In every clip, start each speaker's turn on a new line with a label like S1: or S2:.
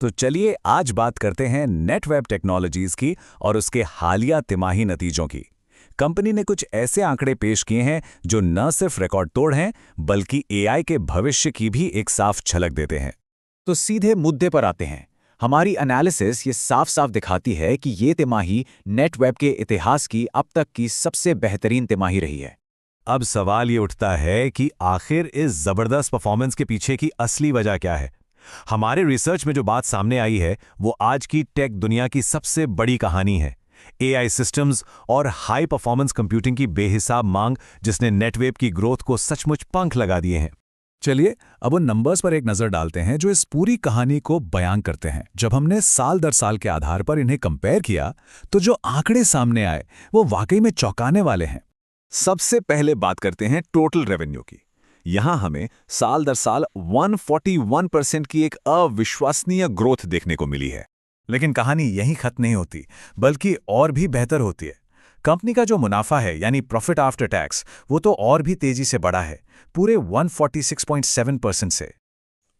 S1: तो चलिए आज बात करते हैं नेटवेब टेक्नोलॉजीज की और उसके हालिया तिमाही नतीजों की। कंपनी ने कुछ ऐसे आंकड़े पेश किए हैं जो न सिर्फ रिकॉर्ड तोड़ हैं बल्कि एआई के भविष्य की भी एक साफ झलक देते हैं।
S2: तो सीधे मुद्दे पर आते हैं। हमारी एनालिसिस ये साफ साफ दिखाती है कि ये तिमाही नेटवेब के इतिहास की अब तक की सबसे बेहतरीन तिमाही रही है।
S1: अब सवाल ये उठता है कि आखिर इस जबरदस्त परफॉर्मेंस के पीछे की असली वजह क्या है। हमारे रिसर्च में जो बात सामने आई है वो आज की टेक दुनिया की सबसे बड़ी कहानी है। एआई सिस्टम्स और हाई परफॉर्मेंस कंप्यूटिंग की बेहिसाब मांग जिसने नेटवेब की ग्रोथ को सचमुच पंख लगा दिए हैं।
S3: चलिए अब उन नंबर्स पर एक नजर डालते हैं जो इस पूरी कहानी को बयां करते हैं। जब हमने साल दर साल के आधार पर इन्हें कंपेयर किया तो जो आंकड़े सामने आए वो वाकई में चौंकाने वाले हैं।
S2: सबसे पहले बात करते हैं टोटल रेवेन्यू की। यहां हमें साल दर साल 141% की एक अविश्वसनीय ग्रोथ देखने को मिली है।
S3: लेकिन कहानी यहीं खत्म नहीं होती बल्कि और भी बेहतर होती है। कंपनी का जो मुनाफा है यानी प्रॉफिट आफ्टर टैक्स वो तो और भी तेजी से बढ़ा है, पूरे 146.7% से।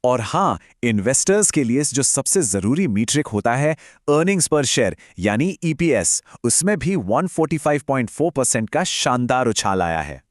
S2: और हाँ, इन्वेस्टर्स के लिए जो सबसे जरूरी मीट्रिक होता है अर्निंग्स पर शेयर यानी ईपीएस, उसमें भी 145.4% का शानदार उछाल आया है।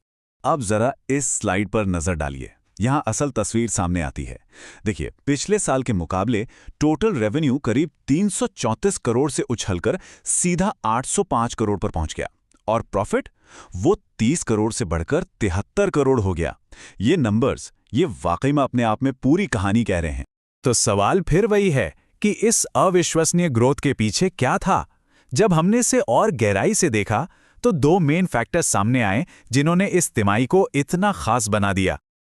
S1: अब जरा इस स्लाइड पर नजर डालिए, यहां असल तस्वीर सामने आती है। देखिए, पिछले साल के मुकाबले टोटल रेवेन्यू करीब 334 करोड़ से उछलकर सीधा 805 करोड़ पर पहुंच गया और प्रॉफिट वो 30 करोड़ से बढ़कर 73 करोड़ हो गया। ये नंबर्स ये वाकई में अपने आप में पूरी कहानी कह रहे हैं।
S3: तो सवाल फिर वही है कि इस अविश्वसनीय ग्रोथ के पीछे क्या था। जब हमने इसे और गहराई से देखा तो दो मेन फैक्टर्स सामने आए जिन्होंने इस तिमाही को इतना खास बना दिया।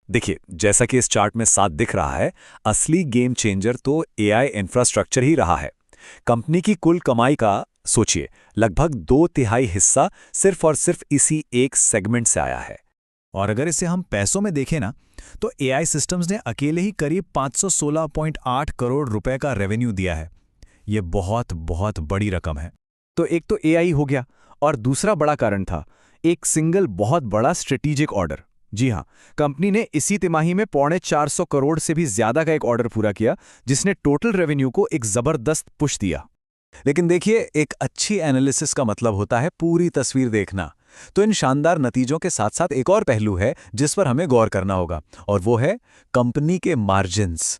S1: देखिए, जैसा कि इस चार्ट में साफ दिख रहा है, असली गेम चेंजर तो एआई इंफ्रास्ट्रक्चर ही रहा है। कंपनी की कुल कमाई का सोचिए, लगभग 2/3 हिस्सा सिर्फ और सिर्फ इसी एक सेगमेंट से आया है।
S3: और अगर इसे हम पैसों में देखें ना, तो एआई सिस्टम्स ने अकेले ही करीब 516.8 करोड़ रुपए का रेवेन्यू दिया है। ये बहुत बहुत बड़ी रकम है।
S2: तो एक तो एआई हो गया और दूसरा बड़ा कारण था एक सिंगल बहुत बड़ा स्ट्रेटेजिक ऑर्डर। जी हाँ, कंपनी ने इसी तिमाही में 450 करोड़ से भी ज्यादा का एक ऑर्डर पूरा किया जिसने टोटल रेवेन्यू को एक जबरदस्त पुश दिया।
S1: लेकिन देखिए, एक अच्छी एनालिसिस का मतलब होता है पूरी तस्वीर देखना। तो इन शानदार नतीजों के साथ साथ एक और पहलू है जिस पर हमें गौर करना होगा और वो है कंपनी के मार्जिन्स।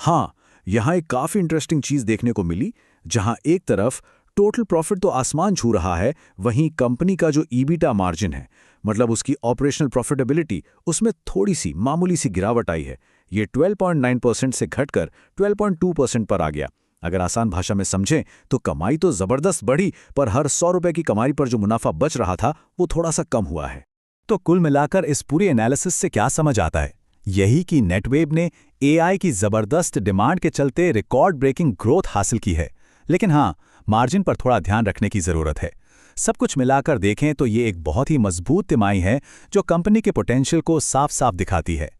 S3: हाँ, यहाँ एक काफी इंटरेस्टिंग चीज देखने को मिली। जहां एक तरफ टोटल प्रॉफिट तो आसमान छू रहा है, वहीं कंपनी का जो ईबिटा मार्जिन है, मतलब उसकी ऑपरेशनल प्रॉफिटेबिलिटी, उसमें थोड़ी सी मामूली सी गिरावट आई है। ये 12.9% से घटकर 12.2% पर आ गया। अगर आसान भाषा में समझें तो कमाई तो जबरदस्त बढ़ी, पर हर 100 रुपए की कमाई पर जो मुनाफा बच रहा था वो थोड़ा सा कम हुआ है।
S1: तो कुल मिलाकर इस पूरी एनालिसिस से क्या समझ आता है? यही कि नेटवेब ने एआई की जबरदस्त डिमांड के चलते रिकॉर्ड ब्रेकिंग ग्रोथ हासिल की है। लेकिन हाँ, मार्जिन पर थोड़ा ध्यान रखने की जरूरत है। सब कुछ मिलाकर देखें तो ये एक बहुत ही मजबूत तिमाही है जो कंपनी के पोटेंशियल को साफ साफ दिखाती है।